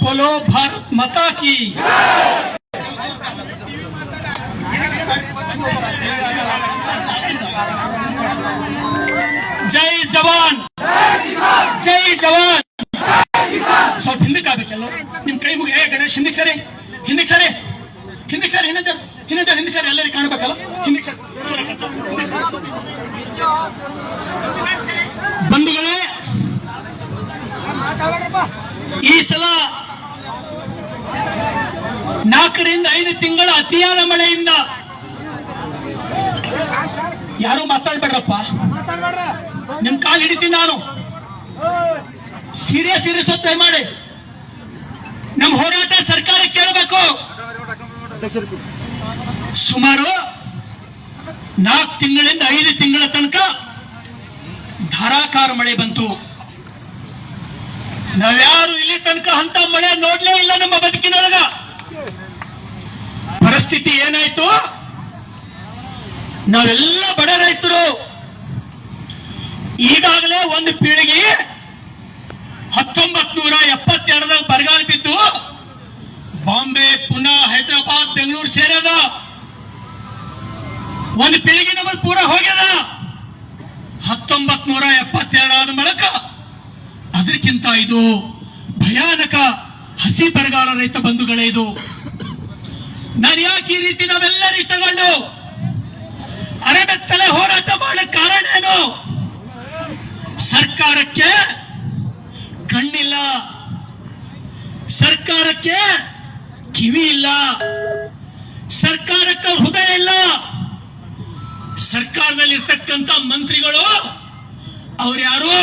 बोलो भारत माता की। जय जवान जय जवान। ಸ್ವಲ್ಪ ಹಿಂದಕ್ಕೆ ಆಗ್ಬೇಕಲ್ಲ ನಿಮ್ ಕೈ ಮುಗಿ. ಗಣೇಶ್ ಹಿಂದಕ್ಕೆ ಸರಿ, ಹಿಂದಕ್ಕೆ ಸರಿ, ಹಿಂದಕ್ಕೆ ಸರಿ, ಹಿಂದಕ್ಕೆ ಸರಿ, ಎಲ್ಲರಿಗೂ ಕಾಣಬೇಕಲ್ಲ. ಹಿಂದಕ್ಕೆ ಸರಿ. ಬಂಧುಗಳೇ, ಈ ಸಲ 4 ರಿಂದ 5 ತಿಂಗಳ ಅತಿಯಾದ ಮಳೆಯಿಂದ ಯಾರು ಮಾತಾಡ್ಬೇಡ್ರಪ್ಪ, ನಿಮ್ ಕಾಲ್ ಹಿಡಿತೀನಿ ನಾನು. ಸೀರಿಯಸ್ ಒತ್ತಾಯ ಮಾಡಿ ನಮ್ಮ ಹೋರಾಟ ಸರ್ಕಾರ ಕೇಳಬೇಕು. ಸುಮಾರು 4 ತಿಂಗಳಿಂದ 5 ತಿಂಗಳ ತನಕ ಧಾರಾಕಾರ ಮಳೆ ಬಂತು. ನಾವ್ಯಾರು ಇಲ್ಲಿ ತನಕ ಅಂತ ಮಳೆ ನೋಡ್ಲೇ ಇಲ್ಲ ನಮ್ಮ ಬದುಕಿನೊಳಗ. ಪರಿಸ್ಥಿತಿ ಏನಾಯ್ತು? ನಾವೆಲ್ಲ ಬಡ ರೈತರು. ಈಗಾಗಲೇ ಒಂದು ಪೀಳಿಗೆ 1972ದಾಗ ಬರಗಾಲ ಬಿದ್ದು ಬಾಂಬೆ, ಪುನಾ, ಹೈದರಾಬಾದ್, ಬೆಂಗಳೂರು ಸೇರದ. ಒಂದು ಪೀಳಿಗೆ ನಮಗೆ ಪೂರ ಹೋಗ್ಯದ. 1972 ಆದ ಮೂಲಕ ಅದಕ್ಕಿಂತ ಇದು ಭಯಾನಕ ಹಸಿ ಬರಗಾಲ ರೈತ ಬಂಧುಗಳೇ. ಇದು ನಾನು ಯಾಕೆ ಈ ರೀತಿ ನಾವೆಲ್ಲರೂ ತಗೊಂಡು ಅರೆಬೆತ್ತಲೆ ಹೋರಾಟ ಮಾಡಕ್ಕೆ ಕಾರಣ ಏನು? ಸರ್ಕಾರಕ್ಕೆ ಕಣ್ಣಿಲ್ಲ, ಸರ್ಕಾರಕ್ಕೆ ಕಿವಿ ಇಲ್ಲ, ಸರ್ಕಾರಕ್ಕೆ ಹೃದಯ ಇಲ್ಲ. ಸರ್ಕಾರದಲ್ಲಿರ್ತಕ್ಕಂಥ ಮಂತ್ರಿಗಳು ಅವ್ರ್ಯಾರು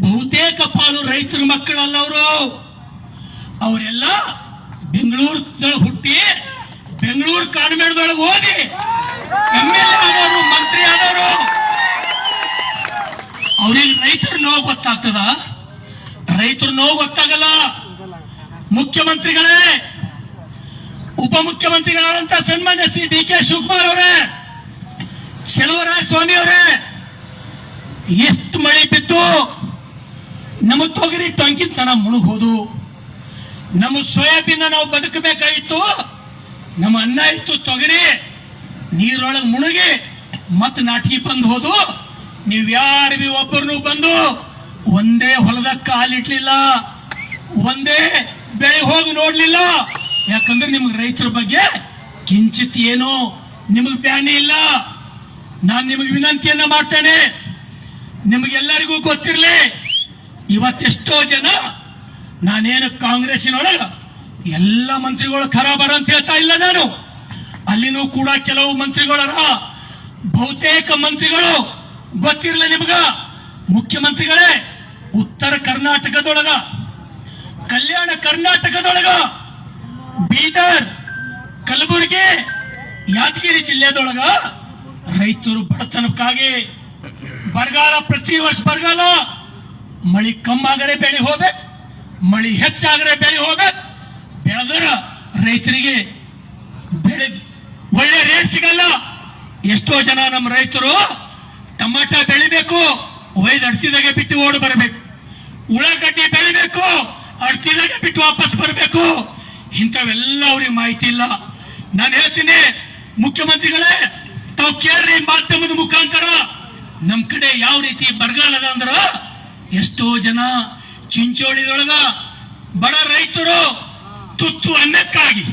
ಬಹುತೇಕ ಪಾಲು ರೈತರ ಮಕ್ಕಳಲ್ಲ. ಅವರೆಲ್ಲ ಬೆಂಗಳೂರು ಹುಟ್ಟಿ ಬೆಂಗಳೂರು ಕಾನ್ವೆಂಟ್ದೊಳಗೆ ಓದಿ MLA ಆದವರು, ಮಂತ್ರಿ ಆದವರು. ಅವ್ರಿಗೆ ರೈತರ ನೋವು ಗೊತ್ತಾಗ್ತದ? ರೈತರ ನೋವು ಗೊತ್ತಾಗಲ್ಲ. ಮುಖ್ಯಮಂತ್ರಿಗಳೇ, ಉಪಮುಖ್ಯಮಂತ್ರಿಗಳಾದಂತ ಸನ್ಮಾನ್ಯ ಶ್ರೀ DK ಶಿವಕುಮಾರ್ ಅವರೇ, ಚೆಲುವರಾಯ ಸ್ವಾಮಿ ಅವರೇ, ಎಷ್ಟು ಮಳೆ ಬಿದ್ದು ನಮ್ಮ ತೊಗರಿ ಟೊಂಕಿತನ ಮುಳುಗೋದು. ನಮ್ಮ ಸೋಯಾಬೀನ್ ನಾವು ಬದುಕಬೇಕಾಗಿತ್ತು. ನಮ್ಮ ಅನ್ನ ಇತ್ತು ತೊಗರಿ ನೀರೊಳಗೆ ಮುಳುಗಿ ಮತ್ ನಾಟಿಗೆ ಬಂದು ಹೋದು. ನೀವ್ ಯಾರು ಬಿ ಒಬ್ಬರನ್ನು ಬಂದು ಒಂದೇ ಹೊಲದ ಕಾಲಿಟ್ಲಿಲ್ಲ, ಒಂದೇ ಬೆಳೆ ಹೋಗಿ ನೋಡ್ಲಿಲ್ಲ. ಯಾಕಂದ್ರೆ ನಿಮ್ಗೆ ರೈತರ ಬಗ್ಗೆ ಕಿಂಚಿತ್ ಏನು ನಿಮಗ್ ಬ್ಯಾನಿ ಇಲ್ಲ. ನಾನು ನಿಮಗೆ ವಿನಂತಿಯನ್ನ ಮಾಡ್ತೇನೆ, ನಿಮಗೆಲ್ಲರಿಗೂ ಗೊತ್ತಿರಲಿ, ಇವತ್ತೆಷ್ಟೋ ಜನ ನಾನೇನು ಕಾಂಗ್ರೆಸ್ಸಿನೊಳಗ ಎಲ್ಲ ಮಂತ್ರಿಗಳು ಖರಾಬರ ಅಂತ ಹೇಳ್ತಾ ಇಲ್ಲ. ನಾನು ಅಲ್ಲಿನೂ ಕೂಡ ಕೆಲವು ಮಂತ್ರಿಗಳರ, ಬಹುತೇಕ ಮಂತ್ರಿಗಳು ಗೊತ್ತಿರಲಿ ನಿಮ್ಗ. ಮುಖ್ಯಮಂತ್ರಿಗಳೇ, ಉತ್ತರ ಕರ್ನಾಟಕದೊಳಗ, ಕಲ್ಯಾಣ ಕರ್ನಾಟಕದೊಳಗ, ಬೀದರ್, ಕಲಬುರಗಿ, ಯಾದಗಿರಿ ಜಿಲ್ಲೆದೊಳಗ ರೈತರು ಬಡತನಕ್ಕಾಗಿ ಬರಗಾಲ, ಪ್ರತಿ ವರ್ಷ ಬರಗಾಲ. ಮಳಿ ಕಮ್ಮಾಗರೆ ಬೆಳೆ ಹೋಗ್ಬೇಕು, ಮಳಿ ಹೆಚ್ಚಾಗರೆ ಬೆಳೆ ಹೋಗ್ಬೇಕು. ಬೆಳೆದ್ರ ರೈತರಿಗೆ ಬೆಳೆ ಒಳ್ಳೆ ರೇಟ್ ಸಿಗಲ್ಲ. ಎಷ್ಟೋ ಜನ ನಮ್ಮ ರೈತರು ಟಮಾಟ ಬೆಳಿಬೇಕು, ಒಯ್ದು ಅಡ್ತಿದಾಗೆ ಬಿಟ್ಟು ಓಡಿ ಬರಬೇಕು. ಉಳ್ಳಾಗಡ್ಡಿ ಬೆಳಿಬೇಕು, ಅಡ್ತಿದಾಗೆ ಬಿಟ್ಟು ವಾಪಸ್ ಬರಬೇಕು. ಇಂಥವೆಲ್ಲ ಅವ್ರಿಗೆ ಮಾಹಿತಿ ಇಲ್ಲ. ನಾನು ಹೇಳ್ತೀನಿ, ಮುಖ್ಯಮಂತ್ರಿಗಳೇ, ತಾವು ಕೇಳ್ರಿ ಮಾಧ್ಯಮದ ಮುಖಾಂತರ. ನಮ್ ಕಡೆ ಯಾವ ರೀತಿ ಬರಗಾಲ ಅದ ಅಂದ್ರ, ಎಷ್ಟೋ ಜನ ಚಿಂಚೋಳಿದೊಳಗ ಬಡ ರೈತರು ತುತ್ತು ಅನ್ನಕ್ಕಾಗಿ,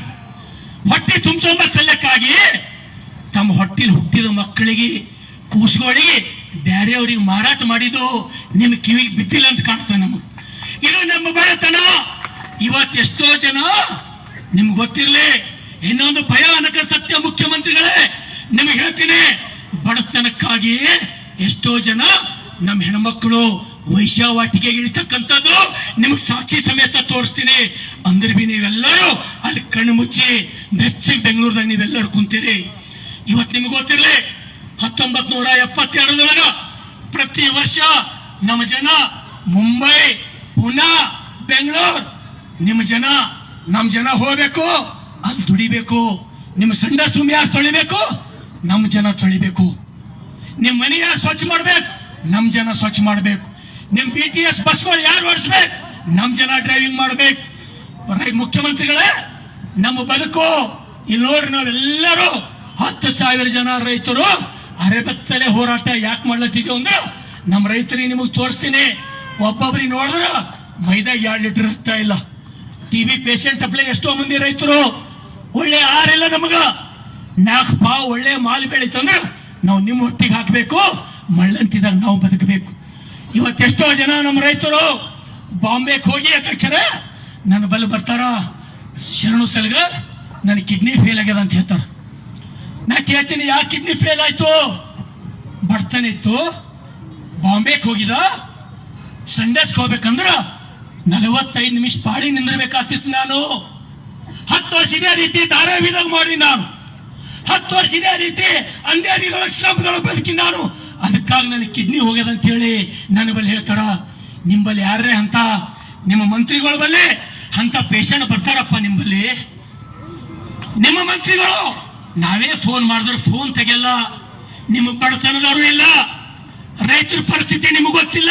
ಹೊಟ್ಟೆ ತುಂಬಿಸೋ ಸಲ್ಲಕ್ಕಾಗಿ ತಮ್ಮ ಹೊಟ್ಟಿಲ್ ಹುಟ್ಟಿದ ಮಕ್ಕಳಿಗೆ, ಕೂಸುಗಳಿಗೆ ಬೇರೆಯವ್ರಿಗೆ ಮಾರಾಟ ಮಾಡಿದ್ದು ನಿಮ್ ಕಿವಿಗೆ ಬಿದ್ದಿಲ್ಲ ಅಂತ ಕಾಣ್ತದೆ ನಮಗ್. ಇದು ನಮ್ಮ ಬಡತನ. ಇವತ್ತೆಷ್ಟೋ ಜನ ನಿಮ್ಗೆ ಗೊತ್ತಿರ್ಲಿ, ಇನ್ನೊಂದು ಭಯಾನಕ ಸತ್ಯ ಮುಖ್ಯಮಂತ್ರಿಗಳೇ ನಿಮ್ಗೆ ಹೇಳ್ತೀನಿ, ಬಡತನಕ್ಕಾಗಿ ಎಷ್ಟೋ ಜನ ನಮ್ಮ ಹೆಣ್ಮಕ್ಳು ವೈಶ್ಯಾವಾಟಿಗೆ ಇಳಿತಕ್ಕಂಥದ್ದು ನಿಮ್ಗೆ ಸಾಕ್ಷಿ ಸಮೇತ ತೋರಿಸ್ತೀನಿ. ಅಂದ್ರೆ ಬಿ ನೀವೆಲ್ಲರೂ ಅಲ್ಲಿ ಕಣ್ಣು ಮುಚ್ಚಿ ಬೆಚ್ಚಗೆ ಬೆಂಗಳೂರದಾಗ ನೀವೆಲ್ಲರೂ ಕುಂತೀರಿ. ಇವತ್ತು ನಿಮ್ಗೆ ಗೊತ್ತಿರಲಿ, 1972 ಪ್ರತಿ ವರ್ಷ ನಮ್ಮ ಜನ ಮುಂಬೈ, ಪುನಾ, ಬೆಂಗಳೂರು, ನಮ್ಮ ಜನ ಹೋಗ್ಬೇಕು, ಅಲ್ಲಿ ದುಡಿಬೇಕು. ನಿಮ್ಮ ಸಂಡ ಸುಮ್ಮನೆ ಯಾರು ತೊಳಿಬೇಕು? ನಮ್ಮ ಜನ ತೊಳಿಬೇಕು. ನಿಮ್ಮ ಮನೆ ಯಾರು ಸ್ವಚ್ಛ ಮಾಡ್ಬೇಕು? ನಮ್ಮ ಜನ ಸ್ವಚ್ಛ ಮಾಡಬೇಕು. ನಿಮ್ BTS ಬಸ್ಗಳು ಯಾರು ಓಡಿಸ್ಬೇಕು? ನಮ್ ಜನ ಡ್ರೈವಿಂಗ್ ಮಾಡ್ಬೇಕು. ಮುಖ್ಯಮಂತ್ರಿಗಳೇ, ನಮ್ಮ ಬದುಕು ಇಲ್ಲಿ ನೋಡ್ರಿ, ನಾವೆಲ್ಲರೂ 10,000 ಜನ ರೈತರು ಅರೆಬತ್ತಲೆ ಹೋರಾಟ ಯಾಕೆ ಮಾಡ್ಲತ್ತಿದ್ವಿ ಅಂದ್ರೆ ನಮ್ಮ ರೈತರಿಗೆ ನಿಮಗೆ ತೋರಿಸ್ತೀನಿ. ಒಬ್ಬೊಬ್ಬರಿಗೆ ನೋಡಿದ್ರ ಮೈದಾಗ 2 ಲೀಟರ್ ರಕ್ತ ಇಲ್ಲ. TB ಪೇಷಂಟ್ ಅಪ್ಲೆ ಎಷ್ಟೋ ಮಂದಿ ರೈತರು ಒಳ್ಳೆ ಆರಿಲ್ಲ, ನಮಗ 4 ಪಾವ್ ಒಳ್ಳೆ ಮಾಲ್ ಬೆಳೀತಂದ್ರ ನಾವು ನಿಮ್ಮ ಹೊಟ್ಟಿಗೆ ಹಾಕಬೇಕು, ಮಳ್ಳಂತಿದಾಗ ನಾವು ಬದುಕಬೇಕು. ಇವತ್ತೆಷ್ಟೋ ಜನ ನಮ್ಮ ರೈತರು ಬಾಂಬೆಗೆ ಹೋಗಿ ಅಧ್ಯಕ್ಷರೇ ನನ್ನ ಬಲ್ಲಿ ಬರ್ತಾರ, ಶರಣು ಸಲಗ ನನ್ನ ಕಿಡ್ನಿ ಫೇಲ್ ಆಗ್ಯದ ಅಂತ ಹೇಳ್ತಾರ. ನಾ ಕೇಳ್ತೀನಿ, ಯಾಕೆ ಕಿಡ್ನಿ ಫೇಲ್ ಆಯ್ತು? ಬರ್ತನೆ ಇತ್ತು, ಬಾಂಬೆಗೆ ಹೋಗಿದ, ಸಂಡೇಸ್ಗೆ ಹೋಗ್ಬೇಕಂದ್ರ 45 ನಿಮಿಷ ಪಾಡಿ ನಿಂದಿರ್ಬೇಕಾಗ್ತಿತ್ತು. ನಾನು 10 ವರ್ಷ ಇದೇ ರೀತಿ ಧಾರಾವಿದಾಗ ಮಾಡಿ, ನಾನು 10 ವರ್ಷ ಇದೇ ರೀತಿ ಅಂಧೇರಿದೊಳಗೆ ಶ್ರಮದೊಳಗೆ ಬದುಕಿ ನಾನು. ಅದಕ್ಕಾಗಿ ನನಗೆ ಕಿಡ್ನಿ ಹೋಗ್ಯದ ಅಂತ ಹೇಳಿ ನನ್ನ ಬಲ್ಲಿ ಹೇಳ್ತಾರ. ನಿಂಬಲ್ಲಿ ಯಾರೇ ಅಂತ ನಿಮ್ಮ ಮಂತ್ರಿಗಳ ಬಲ್ಲಿ ಅಂತ ಪೇಷಂಟ್ ಬರ್ತಾರಪ್ಪ ನಿಂಬಲ್ಲಿ? ನಿಮ್ಮ ಮಂತ್ರಿಗಳು ನಾವೇ ಫೋನ್ ಮಾಡಿದ್ರೆ ಫೋನ್ ತೆಗೆಯಲ್ಲ. ನಿಮ್ಮ ಬಡತನದವರು ಇಲ್ಲ, ರೈತರ ಪರಿಸ್ಥಿತಿ ನಿಮಗೆ ಗೊತ್ತಿಲ್ಲ,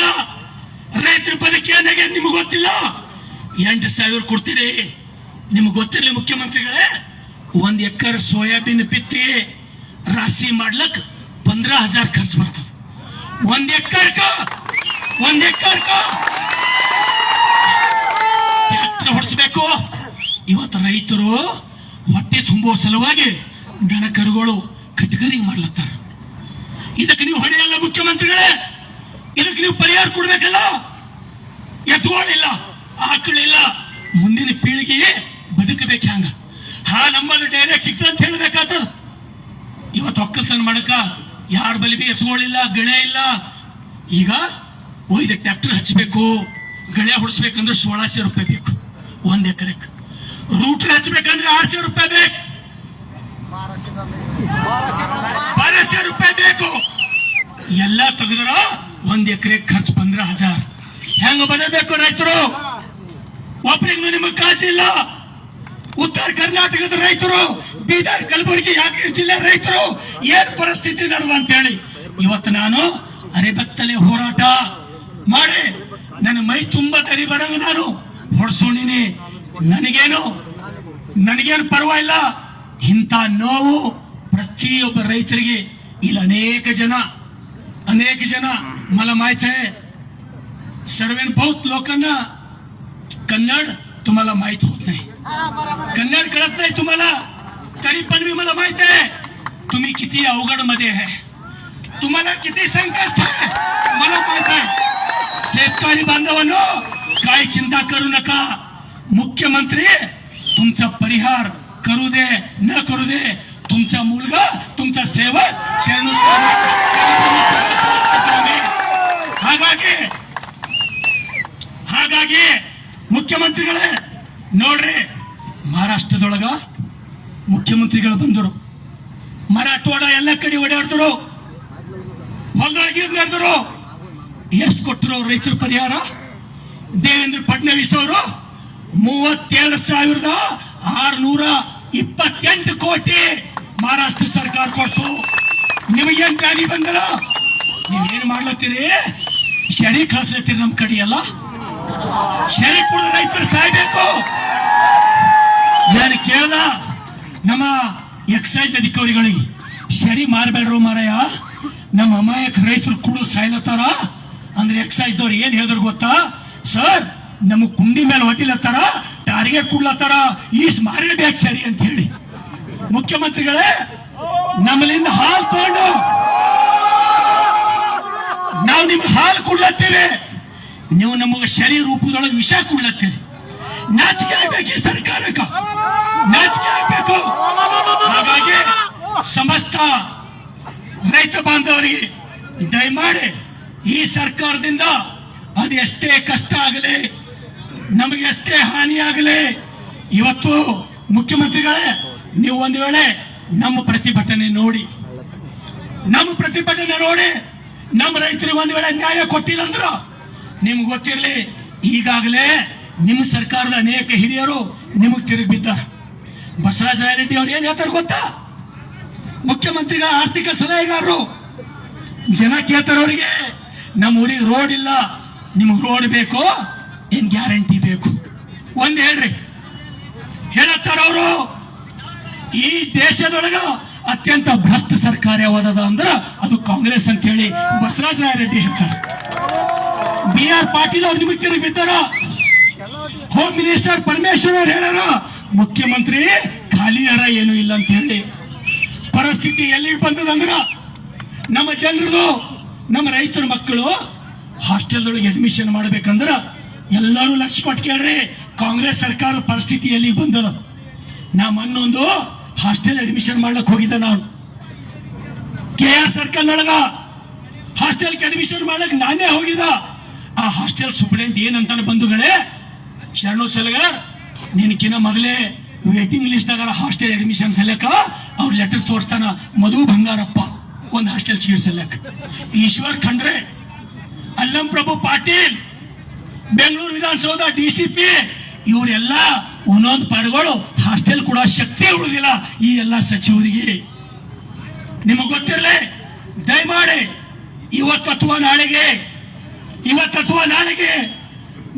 ರೈತರ ಬದುಕಿ ಏನಾಗಿದೆ ನಿಮಗೆ ಗೊತ್ತಿಲ್ಲ. 8,000 ಕೊಡ್ತೀರಿ, ನಿಮಗೆ ಗೊತ್ತಿರಲಿ ಮುಖ್ಯಮಂತ್ರಿಗಳೇ. 1 ಎಕರ್ ಸೋಯಾಬೀನ್ ಬಿತ್ತಿ ರಾಶಿ ಮಾಡ್ಲಕ್ 15,000 ಖರ್ಚು ಬರ್ತದೆ. 1 ಎಕರ್ಕ ಟ್ರ್ಯಾಕ್ಟರ್ ಹೊಡಿಸ್ಬೇಕು. ಇವತ್ತು ರೈತರು ಹೊಟ್ಟೆ ತುಂಬುವ ಸಲುವಾಗಿ ದನ ಕರುಗಳು ಕಟ್ಗರಿಗೆ ಮಾಡ್ಲತ್ತಾರ. ಇದಕ್ಕೆ ನೀವು ಹೊಡೆಯಲ್ಲ ಮುಖ್ಯಮಂತ್ರಿಗಳೇ, ಇದಕ್ಕೆ ನೀವು ಪರಿಹಾರ ಕೊಡ್ಬೇಕಲ್ಲ. ಎತ್ತುಗಳಿಲ್ಲ, ಆಕಳಿಲ್ಲ, ಮುಂದಿನ ಪೀಳಿಗೆಗೆ ಬದುಕಬೇಕು. ಹಂಗ ನಮ್ಮಲ್ಲಿ ಡೈರೆಕ್ಟ್ ಸಿಗ್ತದೆ ಅಂತ ಹೇಳ್ಬೇಕಾದ. ಇವತ್ತು ಒಕ್ಕಲ್ತನ ಮಾಡಕ ಯಾರ ಬಲಿ ಬಿ ಎತ್ತುಗಳಿಲ್ಲ, ಗಳೆ ಇಲ್ಲ. ಈಗ ಒಯ್ದು ಟ್ರ್ಯಾಕ್ಟರ್ ಹಚ್ಚಬೇಕು, ಗಳೆ ಹೊಡಿಸ್ಬೇಕಂದ್ರೆ 1600 ರೂಪಾಯಿ ಬೇಕು 1 ಎಕರೆಗೆ. ರೂಟ್ ಹಚ್ಚಬೇಕಂದ್ರೆ 600 ರೂಪಾಯಿ ಬೇಕು, 1200 ರೂಪಾಯಿ ಬೇಕು. ಎಲ್ಲ ತೆಗೆದ್ರ 1 ಎಕರೆ ಖರ್ಚು 15,000. ಹೆಂಗ ಬದಬೇಕು ರೈತರು? ಒಬ್ಬರಿಗೂ ನಿಮಗೆ ಕಾಸಿಲ್ಲ. ಉತ್ತರ ಕರ್ನಾಟಕದ ರೈತರು, ಬೀದರ್, ಕಲಬುರಗಿ, ಯಾದಗಿರಿ ಜಿಲ್ಲೆ ರೈತರು ಏನ್ ಪರಿಸ್ಥಿತಿ ನಡೆದ ಅಂತ ಹೇಳಿ ಇವತ್ತು ನಾನು ಅರೆಬತ್ತಲೆ ಹೋರಾಟ ಮಾಡಿ ನನ್ನ ಮೈ ತುಂಬಾ ತರಿ ಬರಂಗ ನಾನು ಹೊಡ್ಸೋಣಿನಿ. ನನಗೇನು ಪರವಾಗಿಲ್ಲ. ಇಂಥ ನೋವು ಪ್ರತಿಯೊಬ್ಬ ರೈತರಿಗೆ ಇಲ್ಲಿ ಅನೇಕ जन मला माहित आहे. सर्वेन बहुत लोकांना कन्नड तुम्हाला माहित होत नाही, कन्नड कळत नाही तुम्हाला. तरी पण मी मला माहित आहे तुम्ही किती अवघड मध्ये आहे, तुम्हाला किती संकष्ट आहे मला माहित आहे. शेतकरी बांधवांनो, काही चिंता करू नका. मुख्यमंत्री तुमचा परिहार करू दे न करू दे, तुमचा मुलगा, तुमचा सेवक शरणू. ಹಾಗಾಗಿ ಮುಖ್ಯಮಂತ್ರಿಗಳೇ ನೋಡ್ರಿ, ಮಹಾರಾಷ್ಟ್ರದೊಳಗ ಮುಖ್ಯಮಂತ್ರಿಗಳು ಬಂದರು, ಮರಾಠವಾಡ ಎಲ್ಲ ಕಡೆ ಓಡಾಡ್ತರು, ಹೊಲದೊಳಗೆ ನಡೆದರು. ಎಷ್ಟು ಕೊಟ್ಟರು ರೈತರ ಪರಿಹಾರ? ದೇವೇಂದ್ರ ಫಡ್ನವೀಸ್ ಅವರು 37,628 ಕೋಟಿ ಮಹಾರಾಷ್ಟ್ರ ಸರ್ಕಾರ ಕೊಟ್ಟು. ನಿಮಗೇನ್ ಗಾಡಿ ಬಂದಲ್ಲ, ನೀವೇನ್ ಮಾಡ್ಲತ್ತೀರಿ? ಶರಿ ಕಳಿಸ್ಲತ್ತೀರಿ ನಮ್ ಕಡೆ ಎಲ್ಲ. ಶರಿ ಕೂಡ ರೈತರು ಸಾಯ್ಬೇಕು. ನಾನು ಕೇಳ್ದ ನಮ್ಮ ಎಕ್ಸೈಸ್ ಅಧಿಕಾರಿಗಳಿಗೆ, ಶರಿ ಮಾರ್ಬೇಡ್ರು ಮಾರಾಯ, ನಮ್ಮ ಅಮಾಯಕ ರೈತರು ಕೂಡ ಸಾಯ್ಲತ್ತಾರ ಅಂದ್ರೆ ಎಕ್ಸೈಸ್ ದವ್ರು ಏನ್ ಹೇಳಿದ್ರು ಗೊತ್ತಾ? ಸರ್, ನಮಗ್ ಕುಂಡಿ ಮೇಲೆ ಹೊಟ್ಟಿಲತ್ತಾರ, ಟಾರ್ಗೆಟ್ ಕೊಡ್ಲತ್ತಾರ, ಈಸ್ ಮಾರೇಬೇಕು ಸರಿ ಅಂತ ಹೇಳಿ. ಮುಖ್ಯಮಂತ್ರಿಗಳೇ, ನಮ್ಮಲ್ಲಿಂದ ಹಾಲು ತಗೊಂಡು ನಾವು ನಿಮ್ಗೆ ಹಾಲು ಕೊಡ್ಲತ್ತೀವಿ, ನೀವು ನಮಗೆ ಶರೀರ ರೂಪದೊಳಗೆ ವಿಷ ಕೊಡ್ಲತ್ತೀರಿ. ನಾಚಿಕೆ ಆಗ್ಬೇಕು ಈ ಸರ್ಕಾರಕ್ಕೆ, ನಾಚಿಕೆ ಆಗ್ಬೇಕು. ಹಾಗಾಗಿ ಸಮಸ್ತ ರೈತ ಬಾಂಧವರಿಗೆ ದಯಮಾಡಿ ಈ ಸರ್ಕಾರದಿಂದ ಅದು ಎಷ್ಟೇ ಕಷ್ಟ ಆಗಲಿ, ನಮಗೆ ಎಷ್ಟೇ ಹಾನಿಯಾಗಲಿ, ಇವತ್ತು ಮುಖ್ಯಮಂತ್ರಿಗಳೇ ನೀವು ಒಂದು ವೇಳೆ ನಮ್ಮ ಪ್ರತಿಭಟನೆ ನೋಡಿ ನಮ್ಮ ರೈತರಿಗೆ ಒಂದು ವೇಳೆ ನ್ಯಾಯ ಕೊಟ್ಟಿಲ್ಲ ಅಂದ್ರ ನಿಮ್ಗೆ ಗೊತ್ತಿರಲಿ, ಈಗಾಗಲೇ ನಿಮ್ಮ ಸರ್ಕಾರದ ಅನೇಕ ಹಿರಿಯರು ನಿಮಗೆ ತಿರುಗಿ ಬಿದ್ದಾರೆ. ಬಸವರಾಜ ರೆಡ್ಡಿ ಅವ್ರು ಏನ್ ಹೇಳ್ತಾರೆ ಗೊತ್ತಾ? ಮುಖ್ಯಮಂತ್ರಿಗಳ ಆರ್ಥಿಕ ಸಲಹೆಗಾರರು ಜನ ಕೇಳ್ತಾರೆ ಅವರಿಗೆ, ನಮ್ಮ ಊರಿಗೆ ರೋಡ್ ಇಲ್ಲ, ನಿಮಗೆ ರೋಡ್ ಬೇಕೋ ಏನ್ ಗ್ಯಾರಂಟಿ ಬೇಕು? ಒಂದ್ ಹೇಳ್ರಿ. ಹೇಳತ್ತಾರ ಅವರು, ಈ ದೇಶದೊಳಗ ಅತ್ಯಂತ ಭ್ರಷ್ಟ ಸರ್ಕಾರ ಯಾವ್ದದ ಅಂದ್ರ ಅದು ಕಾಂಗ್ರೆಸ್ ಅಂತ ಹೇಳಿ ಬಸವರಾಜ ರೆಡ್ಡಿ ಹೇಳ್ತಾರೆ. BR ಪಾಟೀಲ್ ಅವ್ರು ನಿಮಗೆ ತಿರುಗಿ ಬಿದ್ದಾರ. ಹೋಮ್ ಮಿನಿಸ್ಟರ್ ಪರಮೇಶ್ವರ್ ಅವ್ರು ಹೇಳಾರ, ಮುಖ್ಯಮಂತ್ರಿ ಖಾಲಿಯಾರ ಏನು ಇಲ್ಲ ಅಂತ ಹೇಳಿ. ಪರಿಸ್ಥಿತಿ ಎಲ್ಲಿಗೆ ಬಂದದಂದ್ರ, ನಮ್ಮ ಜನರು, ನಮ್ಮ ರೈತರ ಮಕ್ಕಳು ಹಾಸ್ಟೆಲ್ದೊಳಗೆ ಅಡ್ಮಿಷನ್ ಮಾಡ್ಬೇಕಂದ್ರ ಎಲ್ಲರೂ ಲಕ್ಷ ಕೊಟ್ಟು ಕೇಳ್ರಿ. ಕಾಂಗ್ರೆಸ್ ಸರ್ಕಾರದ ಪರಿಸ್ಥಿತಿ ಎಲ್ಲಿಗೆ ಬಂದದ? ನಾ ಮೊನ್ನೊಂದು ಹಾಸ್ಟೆಲ್ ಅಡ್ಮಿಷನ್ ಮಾಡ್ಲಕ್ ಹೋಗಿದ್ದೆ. ನಾನು KR ಸರ್ಕಲ್ ಒಳಗ ಹಾಸ್ಟೆಲ್ಗೆ ಅಡ್ಮಿಷನ್ ಮಾಡ್ಲಕ್ ನಾನೇ ಹೋಗಿದ್ದ. ಆ ಹಾಸ್ಟೆಲ್ ಸೂಪರಿಂಟೆಂಡೆಂಟ್ ಏನಂತಾನೆ, ಬಂಧುಗಳೇ, ಶರಣು ಸಲಗರ್ ನಿನಕಿನ ಮೊದಲೇ ವೇಟಿಂಗ್ ಲಿಸ್ಟ್ ದಾಗ ಹಾಸ್ಟೆಲ್ ಅಡ್ಮಿಷನ್ ಸಲ್ಲಕ ಅವ್ರ ಲೆಟರ್ ತೋರಿಸ್ತಾನ. ಮಧು ಬಂಗಾರಪ್ಪ ಒಂದು ಹಾಸ್ಟೆಲ್ ಸೀಟ್ ಸಲ್ಲಕ್, ಈಶ್ವರ್ ಖಂಡ್ರೆ, ಅಲ್ಲಂ ಪ್ರಭು ಪಾಟೀಲ್, ಬೆಂಗಳೂರು ವಿಧಾನಸೌಧ DCP, ಇವರೆಲ್ಲ ಒಂದೊಂದು ಪಾಡುಗಳು ಹಾಸ್ಟೆಲ್ ಕೂಡ ಶಕ್ತಿ ಉಳಿದಿಲ್ಲ ಈ ಎಲ್ಲ ಸಚಿವರಿಗೆ. ನಿಮಗೆ ಗೊತ್ತಿರಲಿ, ದಯಮಾಡಿ ಇವತ್ತು ಅಥವಾ ನಾಳೆಗೆ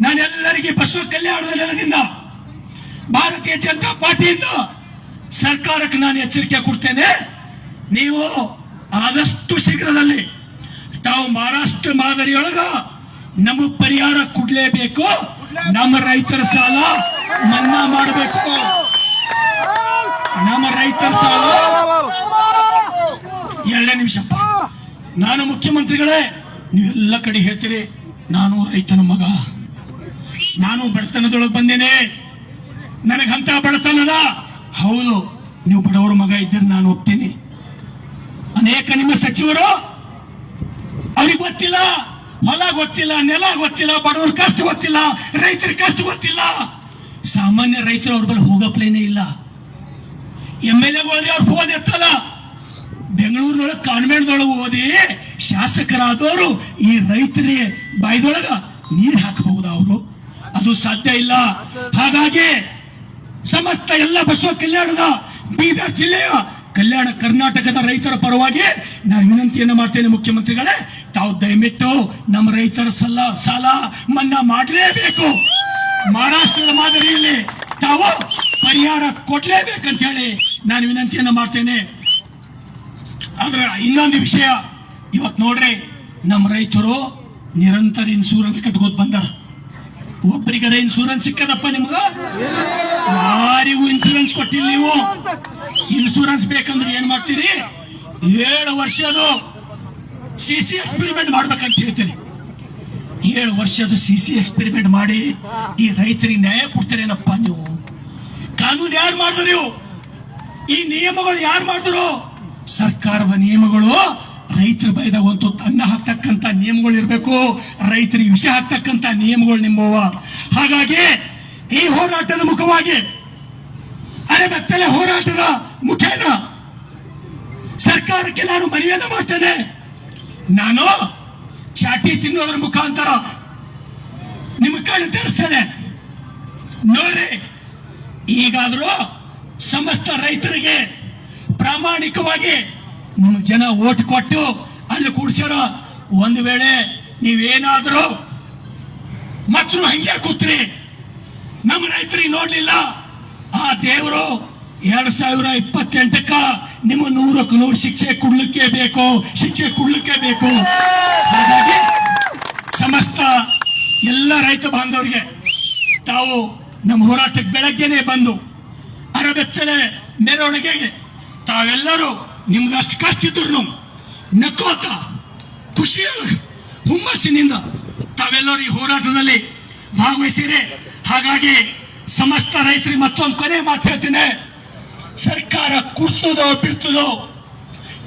ನಾನೆಲ್ಲರಿಗೆ ಬಸವ ಕಲ್ಯಾಣದ ನೆಲದಿಂದ ಭಾರತೀಯ ಜನತಾ ಪಾರ್ಟಿಯಿಂದ ಸರ್ಕಾರಕ್ಕೆ ನಾನು ಎಚ್ಚರಿಕೆ ಕೊಡ್ತೇನೆ. ನೀವು ಆದಷ್ಟು ಶೀಘ್ರದಲ್ಲಿ ತಾವು ಮಹಾರಾಷ್ಟ್ರ ಮಾದರಿಯೊಳಗ ನಮಗೆ ಪರಿಹಾರ ಕೊಡ್ಲೇಬೇಕು. ನಮ್ಮ ರೈತರ ಸಾಲ ಮನ್ನಾ ಮಾಡಬೇಕು. ನಮ್ಮ ರೈತರ ಸಾಲ. 2 ನಿಮಿಷಪ್ಪ. ನಾನು ಮುಖ್ಯಮಂತ್ರಿಗಳೇ, ನೀವೆಲ್ಲ ಕಡೆ ಹೇಳ್ತೀರಿ ನಾನು ರೈತನ ಮಗ, ನಾನು ಬಡತನದೊಳಗೆ ಬಂದೇನೆ, ನನಗಂತ ಬಡತನದ. ಹೌದು, ನೀವು ಬಡವರ ಮಗ ಇದ್ದರೆ ನಾನು ಒಪ್ತೀನಿ. ಅನೇಕ ನಿಮ್ಮ ಸಚಿವರು ಅವ್ರಿಗೆ ಗೊತ್ತಿಲ್ಲ, ಹೊಲ ಗೊತ್ತಿಲ್ಲ, ನೆಲ ಗೊತ್ತಿಲ್ಲ, ಬಡವರ ಕಷ್ಟ ಗೊತ್ತಿಲ್ಲ, ರೈತರ ಕಷ್ಟ ಗೊತ್ತಿಲ್ಲ. ಸಾಮಾನ್ಯ ರೈತರು ಅವ್ರ ಬಳಿ ಹೋಗಪ್ಲೇನೇ ಇಲ್ಲ. MLAಗಳಿಗೆ ಅವ್ರು ಫೋನ್ ಎತ್ತಲ್ಲ. ಬೆಂಗಳೂರಿನೊಳಗೆ ಕಾನ್ವೆಂಟ್ದೊಳಗೆ ಓದಿ ಶಾಸಕರಾದವರು ಈ ರೈತರಿಗೆ ಬಾಯ್ದೊಳಗ ನೀರು ಹಾಕಬಹುದು, ಅವರು ಅದು ಸಾಧ್ಯ ಇಲ್ಲ. ಹಾಗಾಗಿ ಸಮಸ್ತ ಎಲ್ಲ ಬಸವ ಕಲ್ಯಾಣದ ಬೀದರ್ ಜಿಲ್ಲೆಯ ಕಲ್ಯಾಣ ಕರ್ನಾಟಕದ ರೈತರ ಪರವಾಗಿ ನಾನು ವಿನಂತಿಯನ್ನು ಮಾಡ್ತೇನೆ. ಮುಖ್ಯಮಂತ್ರಿಗಳೇ, ತಾವು ದಯವಿಟ್ಟು ನಮ್ಮ ರೈತರ ಸಾಲ ಮನ್ನಾ ಮಾಡಲೇಬೇಕು. ಮಹಾರಾಷ್ಟ್ರದ ಮಾದರಿಯಲ್ಲಿ ತಾವು ಪರಿಹಾರ ಕೊಡ್ಲೇಬೇಕಂತ ಹೇಳಿ ನಾನು ವಿನಂತಿಯನ್ನು ಮಾಡ್ತೇನೆ. ಆದ್ರೆ ಇನ್ನೊಂದು ವಿಷಯ, ಇವತ್ತು ನೋಡ್ರಿ, ನಮ್ಮ ರೈತರು ನಿರಂತರ ಇನ್ಶೂರೆನ್ಸ್ ಕಟ್ಕೋತ್ ಬಂದಾರ. ಒಬ್ಬರಿಗರ ಇನ್ಶೂರೆನ್ಸ್ ಸಿಕ್ಕದಪ್ಪ ನಿಮ್ಗ? ಯಾರಿಗೂ ಇನ್ಶೂರೆನ್ಸ್ ಕೊಟ್ಟಿಲ್ಲ. ನೀವು ಇನ್ಶೂರೆನ್ಸ್ ಬೇಕಂದ್ರೆ ಏನ್ ಮಾಡ್ತೀರಿ? 7 ವರ್ಷದ CC ಎಕ್ಸ್ಪೆರಿಮೆಂಟ್ ಮಾಡ್ಬೇಕಂತ ಹೇಳ್ತೀರಿ. 7 ವರ್ಷದ CC ಎಕ್ಸ್ಪೆರಿಮೆಂಟ್ ಮಾಡಿ ಈ ರೈತರಿಗೆ ನ್ಯಾಯ ಕೊಡ್ತೀರೇನಪ್ಪ ನೀವು? ಕಾನೂನು ಯಾರು ಮಾಡಿದ್ರು? ನೀವು ಈ ನಿಯಮಗಳು ಯಾರು ಮಾಡಿದ್ರು? ಸರ್ಕಾರದ ನಿಯಮಗಳು ರೈತರ ಬೈದಾಗ ಒಂದು ಅನ್ನ ಹಾಕ್ತಕ್ಕಂತ ನಿಯಮಗಳು ಇರಬೇಕು, ರೈತರಿಗೆ ವಿಷ ಹಾಕ್ತಕ್ಕಂತ ನಿಯಮಗಳು ನಿಮ್ಮವ. ಹಾಗಾಗಿ ಈ ಹೋರಾಟದ ಮುಖವಾಗಿ, ಅರೆಬೆತ್ತಲೆ ಹೋರಾಟದ ಮುಖೇನ ಸರ್ಕಾರಕ್ಕೆ ನಾನು ಮನವಿಯನ್ನು ಮಾಡ್ತೇನೆ. ನಾನು ಚಾಟಿ ತಿನ್ನೋದ್ರ ಮುಖಾಂತರ ನಿಮ್ಮ ಕಣ್ಣು ತೆರೆಸ್ತೇನೆ. ನೋಡ್ರಿ, ಈಗಾದ್ರೂ ಸಮಸ್ತ ರೈತರಿಗೆ ಪ್ರಾಮಾಣಿಕವಾಗಿ ನಿಮ್ಮ ಜನ ಓಟ್ ಕೊಟ್ಟು ಅಲ್ಲಿ ಕೂಡ್ಸ್ಯಾರ. ಒಂದು ವೇಳೆ ನೀವೇನಾದ್ರೂ ಮತ್ತು ಹಂಗೆ ಕೂತ್ರಿ, ನಮ್ಮ ರೈತರಿಗೆ ನೋಡ್ಲಿಲ್ಲ, ಆ ದೇವರು 2028ಕ್ಕ ನಿಮ್ಮ 100ಕ್ಕೆ 100 ಶಿಕ್ಷೆ ಕೊಡ್ಲಿಕ್ಕೆ ಬೇಕು. ಹಾಗಾಗಿ ಸಮಸ್ತ ಎಲ್ಲ ರೈತ ಬಾಂಧವರಿಗೆ ತಾವು ನಮ್ಮ ಹೋರಾಟಕ್ಕೆ ಬೆಳಗ್ಗೆನೆ ಬಂದು ಅರಬೆತ್ತಲೆ ಮೆರವಣಿಗೆಗೆ ತಾವೆಲ್ಲರೂ ನಿಮ್ಗಷ್ಟು ಕಷ್ಟ ಇದ್ರು ನಕ್ಕೋತ ಖುಷಿ ಹುಮ್ಮಸ್ಸಿನಿಂದ ತಾವೆಲ್ಲರೂ ಈ ಹೋರಾಟದಲ್ಲಿ ಭಾಗವಹಿಸಿರಿ. ಹಾಗಾಗಿ ಸಮಸ್ತ ರೈತರಿಗೆ ಮತ್ತೊಂದು ಕೊನೆ ಮಾತು ಹೇಳ್ತೀನಿ. ಸರ್ಕಾರ ಕುಡ್ತದೋ ಬಿಡ್ತದೋ,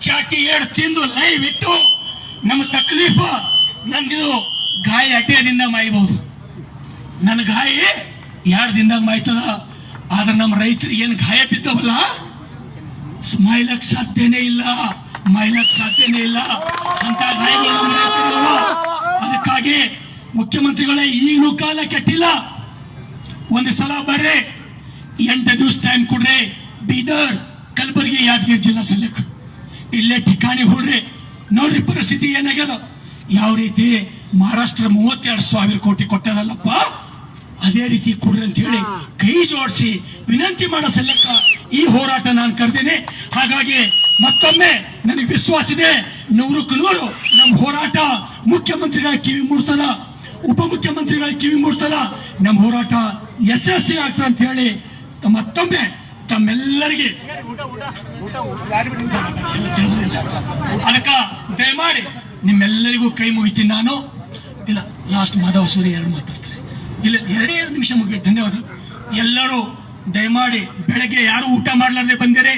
ಚಾಟಿ 7 ತಿಂದು ಲೈವ್ ಇಟ್ಟು ನಮ್ಮ ತಕ್ಲೀಫ, ನಂದಿದು ಗಾಯ ಅಡ್ಡೆದಿಂದ ಮಾಯಬಹುದು. ನನ್ನ ಗಾಯ 2 ದಿನದಾಗ ಮಾಯ್ತದ. ಆದ್ರೆ ನಮ್ಮ ರೈತರಿಗೆ ಏನು ಗಾಯ ಬಿದ್ದವಲ್ಲ, ಮಾಯ್ಲಕ್ ಸಾಧ್ಯನೇ ಇಲ್ಲ ಅಂತ ಗಾಯಗಳು. ಅದಕ್ಕಾಗಿ ಮುಖ್ಯಮಂತ್ರಿಗಳೇ, ಈಗಲೂ ಕಾಲ ಕೆಟ್ಟಿಲ್ಲ. ಒಂದು ಸಲ ಬರ್ರಿ, 8 ದಿವಸ ಟೈಮ್ ಕೊಡ್ರಿ. ಬೀದರ್, ಕಲಬುರಗಿ, ಯಾದಗಿರಿ ಜಿಲ್ಲಾ ಸಲ್ಲಕ್ ಇಲ್ಲೇ ಠಿಕಾಣಿ ಹೊಡ್ರಿ. ನೋಡ್ರಿ ಪರಿಸ್ಥಿತಿ ಏನಾಗ್ಯದ. ಯಾವ ರೀತಿ ಮಹಾರಾಷ್ಟ್ರ 32,000 ಕೋಟಿ ಕೊಟ್ಟದಲ್ಲಪ್ಪ, ಅದೇ ರೀತಿ ಕೊಡ್ರಿ ಅಂತ ಹೇಳಿ ಕೈ ಜೋಡಿಸಿ ವಿನಂತಿ ಮಾಡೋ ಸಲ್ಲಕ್ಕ ಈ ಹೋರಾಟ ನಾನು ಕರೆದೇನೆ. ಹಾಗಾಗಿ ಮತ್ತೊಮ್ಮೆ ನನಗೆ ವಿಶ್ವಾಸ ಇದೆ, 100ಕ್ಕೆ 100 ನಮ್ಮ ಹೋರಾಟ ಮುಖ್ಯಮಂತ್ರಿಗಳ ಕಿವಿ ಮುಡ್ತದ, ಉಪಮುಖ್ಯಮಂತ್ರಿಗಳ ಕಿವಿ ಮುಡ್ತದ, ನಮ್ಮ ಹೋರಾಟ ಯಶಸ್ವಿ ಆಗ್ತದೆ ಅಂತ ಹೇಳಿ ಮತ್ತೊಮ್ಮೆ ತಮ್ಮೆಲ್ಲರಿಗೆ ಅದಕ್ಕ ದಯಮಾಡಿ ನಿಮ್ಮೆಲ್ಲರಿಗೂ ಕೈ ಮುಗಿತೀನಿ ನಾನು. ಇಲ್ಲ, ಲಾಸ್ಟ್ ಮಾಧವ ಸೂರಿ 2 ಮಾತಾಡ್ತಾರೆ, ಇಲ್ಲ 2 ನಿಮಿಷ ಮುಗಿಬೇಕು. ಧನ್ಯವಾದ. ಎಲ್ಲರೂ ದಯಮಾಡಿ ಬೆಳಗ್ಗೆ ಯಾರು ಊಟ ಮಾಡ್ಲಾರ್ದೆ ಬಂದಿರಿ,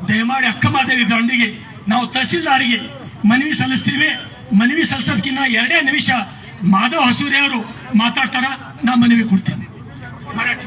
ದಯಮಾಡಿ ಅಕ್ಕ ಮಾದೇವಿ ದಂಡಿಗೆ ನಾವು ತಹಸೀಲ್ದಾರಿಗೆ ಮನವಿ ಸಲ್ಲಿಸ್ತೀವಿ. ಮನವಿ ಸಲ್ಲಿಸೋದಕ್ಕಿಂತ 2 ನಿಮಿಷ ಮಾಧವ ಹಸೂರಿ ಅವರು ಮಾತಾಡ್ತಾರ, ನಾ ಮನವಿ ಕೊಡ್ತೇನೆ. ಮರಾಠಿ